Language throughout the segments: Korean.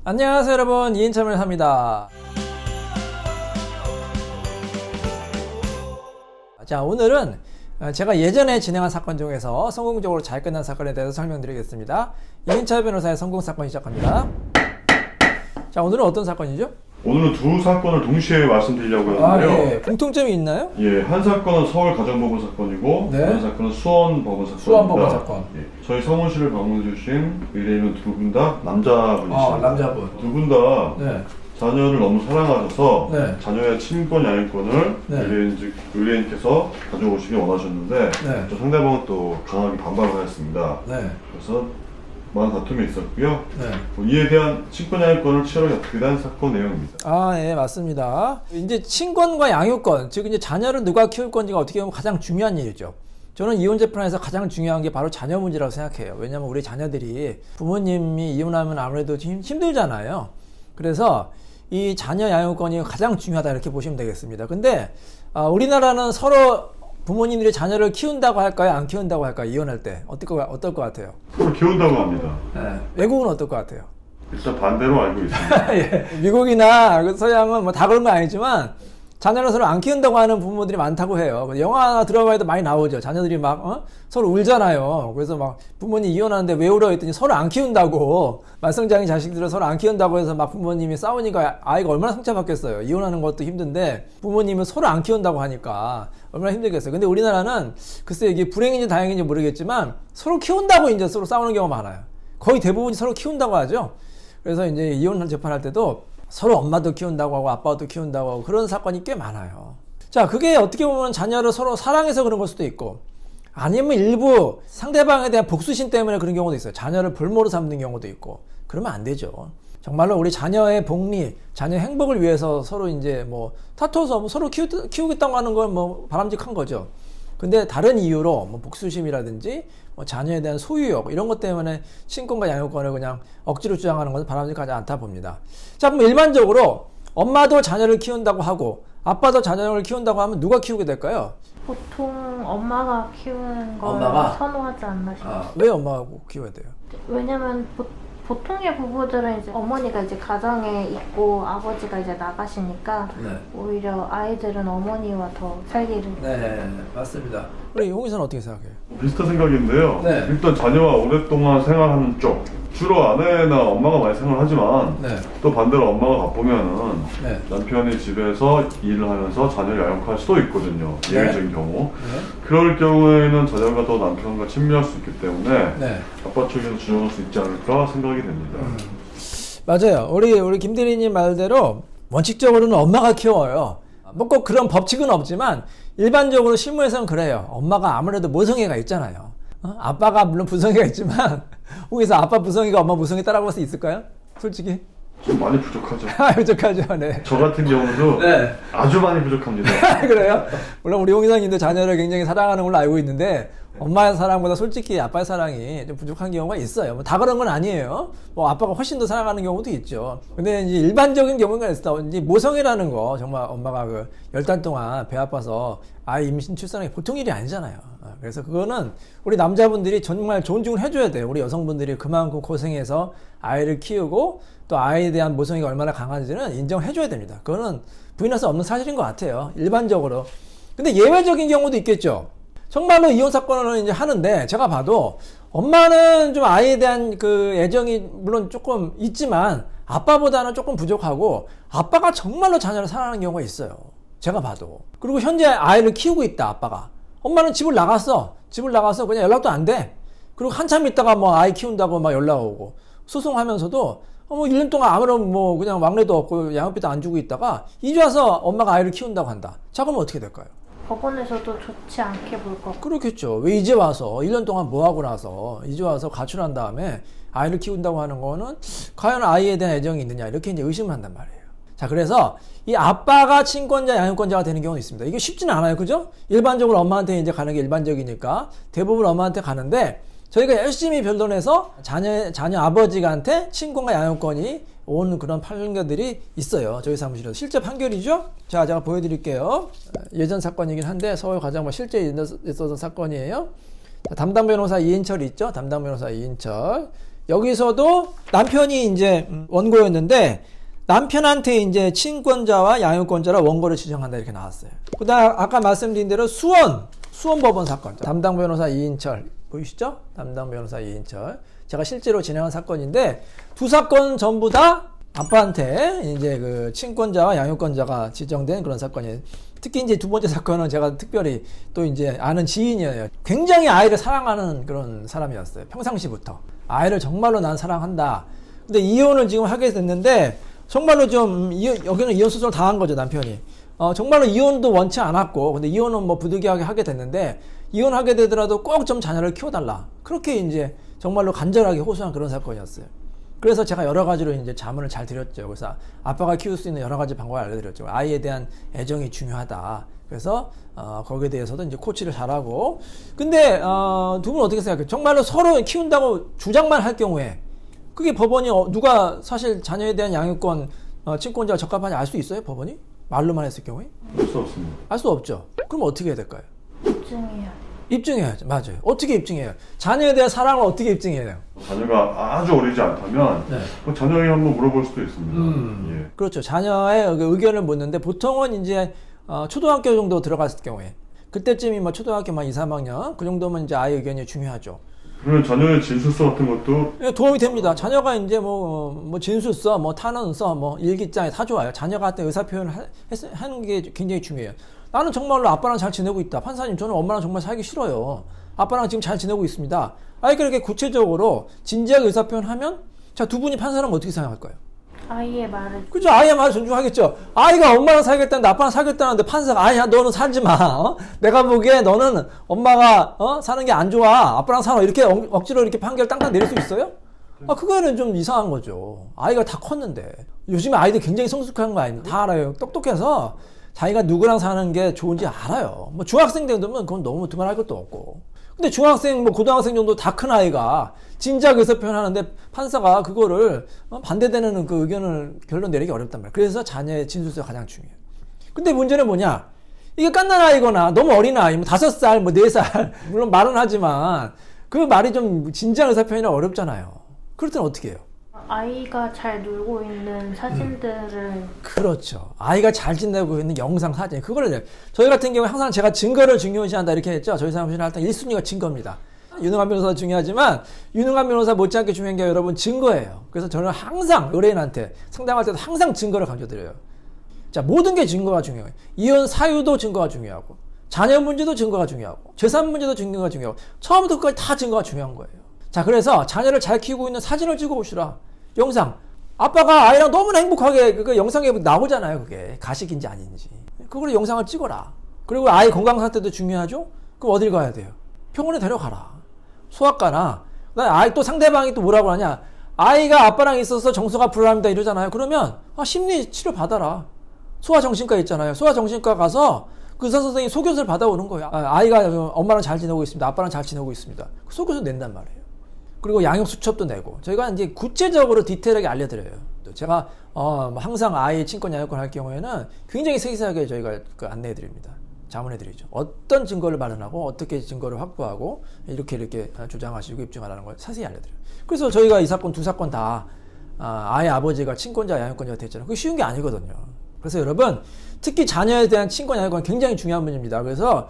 안녕하세요 여러분, 이인철 변호사입니다. 자, 오늘은 제가 예전에 진행한 사건 중에서 성공적으로 잘 끝난 사건에 대해서 설명드리겠습니다. 이인철 변호사의 성공사건 시작합니다. 자, 오늘은 어떤 사건이죠? 오늘은 두 사건을 동시에 말씀드리려고 하는데요. 예. 공통점이 있나요? 예, 한 사건은 서울 가정법원 사건이고, 네. 다른 사건은 수원법원 사건입니다. 수원법원 사건. 예, 저희 사무실을 방문해 주신 의뢰인은 두 분 다 남자분이십니다. 남자분. 두 분 다 네. 자녀를 너무 사랑하셔서 네. 자녀의 친권 양육권을 네. 의뢰인께서 가져오시길 원하셨는데, 네. 또 상대방은 또 강하게 반발을 하였습니다. 네. 그래서 많은 다툼이 있었고요. 네. 이에 대한 친권 양육권을 치열하게 다투게 사건 내용입니다. 예, 맞습니다. 이제 친권과 양육권, 즉 이제 자녀를 누가 키울 건지가 어떻게 보면 가장 중요한 일이죠. 저는 이혼 재판에서 가장 중요한 게 바로 자녀 문제라고 생각해요. 왜냐하면 우리 자녀들이 부모님이 이혼하면 아무래도 힘들잖아요. 그래서 이 자녀 양육권이 가장 중요하다 이렇게 보시면 되겠습니다. 근데 우리나라는 서로 부모님들이 자녀를 키운다고 할까요? 안 키운다고 할까요? 이혼할 때 어떨 것 같아요? 서로 키운다고 합니다. 네. 외국은 어떨 것 같아요? 일단 반대로 알고 있습니다. 예. 미국이나 서양은 뭐 다 그런 건 아니지만 자녀를 서로 안 키운다고 하는 부모들이 많다고 해요. 영화 들어가도 많이 나오죠. 자녀들이 막 서로 울잖아요. 그래서 막 부모님 이혼하는데 왜 울어 했더니 서로 안 키운다고, 말썽장이 자식들을 서로 안 키운다고 해서 막 부모님이 싸우니까 아이가 얼마나 상처받겠어요. 이혼하는 것도 힘든데 부모님은 서로 안 키운다고 하니까 얼마나 힘들겠어요. 근데 우리나라는 글쎄 이게 불행인지 다행인지 모르겠지만 서로 키운다고 이제 서로 싸우는 경우가 많아요. 거의 대부분이 서로 키운다고 하죠. 그래서 이제 이혼 재판할 때도 서로 엄마도 키운다고 하고 아빠도 키운다고 하고 그런 사건이 꽤 많아요. 자, 그게 어떻게 보면 자녀를 서로 사랑해서 그런 걸 수도 있고, 아니면 일부 상대방에 대한 복수심 때문에 그런 경우도 있어요. 자녀를 볼모로 삼는 경우도 있고. 그러면 안 되죠. 정말로 우리 자녀의 복리, 자녀 행복을 위해서 서로 이제 뭐 다퉈서 뭐 서로 키우겠다고 하는 건 뭐 바람직한 거죠. 근데 다른 이유로 뭐 복수심이라든지 뭐 자녀에 대한 소유욕 이런 것 때문에 친권과 양육권을 그냥 억지로 주장하는 것은 바람직하지 않다 봅니다. 자, 그럼 일반적으로 엄마도 자녀를 키운다고 하고 아빠도 자녀를 키운다고 하면 누가 키우게 될까요? 보통 엄마가 키우는 걸 엄마가? 선호하지 않나 싶어요. 왜 엄마가 꼭 키워야 돼요? 왜냐면 보통의 부부들은 이제 어머니가 이제 가정에 있고 아버지가 이제 나가시니까 네. 오히려 아이들은 어머니와 더 살기를. 네, 맞습니다. 우리 홍의사는 어떻게 생각해요? 비슷한 생각인데요. 네. 일단 자녀와 오랫동안 생활하는 쪽, 주로 아내나 엄마가 많이 생활하지만 네. 또 반대로 엄마가 바쁘면은 네. 남편이 집에서 일을 하면서 자녀를 양육할 수도 있거든요. 네. 예외적인 경우. 네. 그럴 경우에는 자녀가 더 남편과 친밀할 수 있기 때문에 네. 아빠 쪽에서 주장할 수 있지 않을까 생각이 됩니다. 맞아요. 우리 김 대리님 말대로 원칙적으로는 엄마가 키워요. 뭐 꼭 그런 법칙은 없지만 일반적으로 실무에서는 그래요. 엄마가 아무래도 모성애가 있잖아요. 아빠가 물론 부성애가 있지만 거기서 아빠 부성애가 엄마 부성애 따라갈 수 있을까요? 솔직히? 좀 많이 부족하죠. 부족하죠. 네. 저 같은 경우도 네. 아주 많이 부족합니다. 그래요? 물론 우리 홍 이사님도 자녀를 굉장히 사랑하는 걸로 알고 있는데 엄마의 사랑보다 솔직히 아빠의 사랑이 좀 부족한 경우가 있어요. 뭐 다 그런 건 아니에요. 뭐 아빠가 훨씬 더 사랑하는 경우도 있죠. 근데 이제 일반적인 경우가 있어. 이제 모성애라는 거 정말 엄마가 그 10달 동안 배 아파서 아이 임신 출산이 보통 일이 아니잖아요. 그래서 그거는 우리 남자분들이 정말 존중을 해줘야 돼요. 우리 여성분들이 그만큼 고생해서 아이를 키우고 또 아이에 대한 모성애가 얼마나 강한지는 인정해줘야 됩니다. 그거는 부인할 수 없는 사실인 것 같아요. 일반적으로. 근데 예외적인 경우도 있겠죠. 정말로 이혼 사건을 이제 하는데 제가 봐도 엄마는 좀 아이에 대한 그 애정이 물론 조금 있지만 아빠보다는 조금 부족하고 아빠가 정말로 자녀를 사랑하는 경우가 있어요. 제가 봐도. 그리고 현재 아이를 키우고 있다, 아빠가. 엄마는 집을 나가서 그냥 연락도 안 돼. 그리고 한참 있다가 뭐 아이 키운다고 막 연락 오고 소송하면서도 뭐 1년 동안 아무런 뭐 그냥 왕래도 없고 양육비도 안 주고 있다가 이제 와서 엄마가 아이를 키운다고 한다. 자, 그러면 어떻게 될까요? 법원에서도 좋지 않게 볼 것 같고. 그렇겠죠. 왜 이제 와서 1년 동안 뭐 하고 나서 이제 와서 가출한 다음에 아이를 키운다고 하는 거는 과연 아이에 대한 애정이 있느냐 이렇게 이제 의심을 한단 말이에요. 자, 그래서 이 아빠가 친권자, 양육권자가 되는 경우도 있습니다. 이게 쉽지는 않아요. 그죠? 일반적으로 엄마한테 이제 가는 게 일반적이니까 대부분 엄마한테 가는데 저희가 열심히 변론해서 자녀 아버지한테 친권과 양육권이 온 그런 판결들이 있어요. 저희 사무실에서. 실제 판결이죠. 자, 제가 보여드릴게요. 예전 사건이긴 한데 서울 가장 실제 있었던 사건이에요. 담당 변호사 이인철 있죠. 담당 변호사 이인철. 여기서도 남편이 이제 원고였는데 남편한테 이제 친권자와 양육권자라 원고를 지정한다 이렇게 나왔어요. 그다음 아까 말씀드린 대로 수원법원 사건 담당 변호사 이인철 보이시죠? 담당 변호사 이인철 제가 실제로 진행한 사건인데 두 사건 전부 다 아빠한테 이제 그 친권자와 양육권자가 지정된 그런 사건이에요. 특히 이제 두 번째 사건은 제가 특별히 또 이제 아는 지인이에요. 굉장히 아이를 사랑하는 그런 사람이었어요. 평상시부터 아이를 정말로 난 사랑한다. 근데 이혼을 지금 하게 됐는데 정말로 좀 여기는 이혼 수술을 당한 거죠, 남편이. 정말로 이혼도 원치 않았고 근데 이혼은 뭐 부득이하게 하게 됐는데 이혼하게 되더라도 꼭 좀 자녀를 키워달라. 그렇게 이제 정말로 간절하게 호소한 그런 사건이었어요. 그래서 제가 여러 가지로 이제 자문을 잘 드렸죠. 그래서 아빠가 키울 수 있는 여러 가지 방법을 알려드렸죠. 아이에 대한 애정이 중요하다. 그래서 거기에 대해서도 이제 코치를 잘하고. 근데 두 분 어떻게 생각해요? 정말로 서로 키운다고 주장만 할 경우에 그게 법원이 누가 사실 자녀에 대한 양육권 친권자가 적합한지 알 수 있어요? 법원이? 말로만 했을 경우에? 알 수 없습니다. 알 수 없죠. 그럼 어떻게 해야 될까요? 입증해야 입증해야죠. 맞아요. 어떻게 입증해요? 자녀에 대한 사랑을 어떻게 입증해야 돼요? 자녀가 아주 어리지 않다면 네. 뭐 자녀에게 한번 물어볼 수도 있습니다. 예. 그렇죠. 자녀의 의견을 묻는데 보통은 이제 초등학교 정도 들어갔을 경우에 그때쯤이 뭐 초등학교 막 2, 3학년 그 정도면 이제 아이 의견이 중요하죠. 그러면 자녀의 진술서 같은 것도 예, 도움이 됩니다. 자녀가 이제 뭐 진술서, 뭐 탄원서, 뭐 일기장에 다 좋아요. 자녀가 할 때 의사 표현을 하는 게 굉장히 중요해요. 나는 정말로 아빠랑 잘 지내고 있다. 판사님, 저는 엄마랑 정말 살기 싫어요. 아빠랑 지금 잘 지내고 있습니다. 아이가 이렇게 구체적으로 진지하게 의사 표현하면 자, 두 분이 판사라면 어떻게 생각할까요? 아이의 말을 그죠? 아이의 말을 존중하겠죠. 아이가 엄마랑 살겠다는데 아빠랑 살겠다는데 판사가 아니야 너는 살지 마. 내가 보기에 너는 엄마가 사는 게 안 좋아. 아빠랑 살아. 이렇게 억지로 이렇게 판결 땅땅 내릴 수 있어요? 그거는 좀 이상한 거죠. 아이가 다 컸는데. 요즘에 아이들 굉장히 성숙한 거 아닙니까? 다 알아요. 똑똑해서 자기가 누구랑 사는 게 좋은지 알아요. 뭐 중학생 정도면 그건 너무 두말할 것도 없고. 근데 중학생, 뭐 고등학생 정도 다 큰 아이가 진작 의사 표현하는데 판사가 그거를 반대되는 그 의견을 결론 내리기 어렵단 말이에요. 그래서 자녀의 진술서가 가장 중요해요. 근데 문제는 뭐냐? 이게 갓난 아이거나 너무 어린 아이, 뭐 5살, 뭐 4살, 물론 말은 하지만 그 말이 좀 진지한 의사 표현이 어렵잖아요. 그럴 때는 어떻게 해요? 아이가 잘 놀고 있는 사진들을 그렇죠. 아이가 잘 지내고 있는 영상, 사진. 그거를 저희 같은 경우에 항상 제가 증거를 중요시한다 이렇게 했죠. 저희 사무실에 할 때 1순위가 증거입니다. 유능한 변호사도 중요하지만 유능한 변호사 못지않게 중요한 게 여러분 증거예요. 그래서 저는 항상 의뢰인한테 상담할 때도 항상 증거를 강조드려요. 자, 모든 게 증거가 중요해요. 이혼 사유도 증거가 중요하고 자녀 문제도 증거가 중요하고 재산 문제도 증거가 중요하고 처음부터 끝까지 다 증거가 중요한 거예요. 자, 그래서 자녀를 잘 키우고 있는 사진을 찍어 오시라. 영상. 아빠가 아이랑 너무나 행복하게 그 영상에 나오잖아요. 그게 가식인지 아닌지. 그걸 영상을 찍어라. 그리고 아이 건강 상태도 중요하죠. 그럼 어딜 가야 돼요? 병원에 데려가라. 소아과나. 아이 또 상대방이 또 뭐라고 하냐? 아이가 아빠랑 있어서 정서가 불안합니다 이러잖아요. 그러면 심리 치료 받아라. 소아정신과 있잖아요. 소아정신과 가서 그 의사 선생님 소견서를 받아오는 거예요. 아이가 엄마랑 잘 지내고 있습니다. 아빠랑 잘 지내고 있습니다. 그 소견서 낸단 말이에요. 그리고 양육 수첩도 내고 저희가 이제 구체적으로 디테일하게 알려드려요. 또 제가 항상 아이 친권 양육권 할 경우에는 굉장히 세세하게 저희가 그 안내해드립니다. 자문해드리죠. 어떤 증거를 마련하고 어떻게 증거를 확보하고 이렇게 주장하시고 입증하라는 걸 자세히 알려드려요. 그래서 저희가 이 사건 두 사건 다 아이 아버지가 친권자 양육권자가 됐잖아요. 그게 쉬운 게 아니거든요. 그래서 여러분 특히 자녀에 대한 친권 양육권 굉장히 중요한 문제입니다. 그래서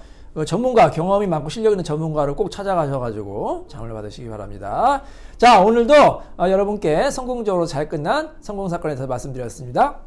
전문가, 경험이 많고 실력 있는 전문가를 꼭 찾아가셔가지고 자문을 받으시기 바랍니다. 자, 오늘도 여러분께 성공적으로 잘 끝난 성공사건에 대해서 말씀드렸습니다.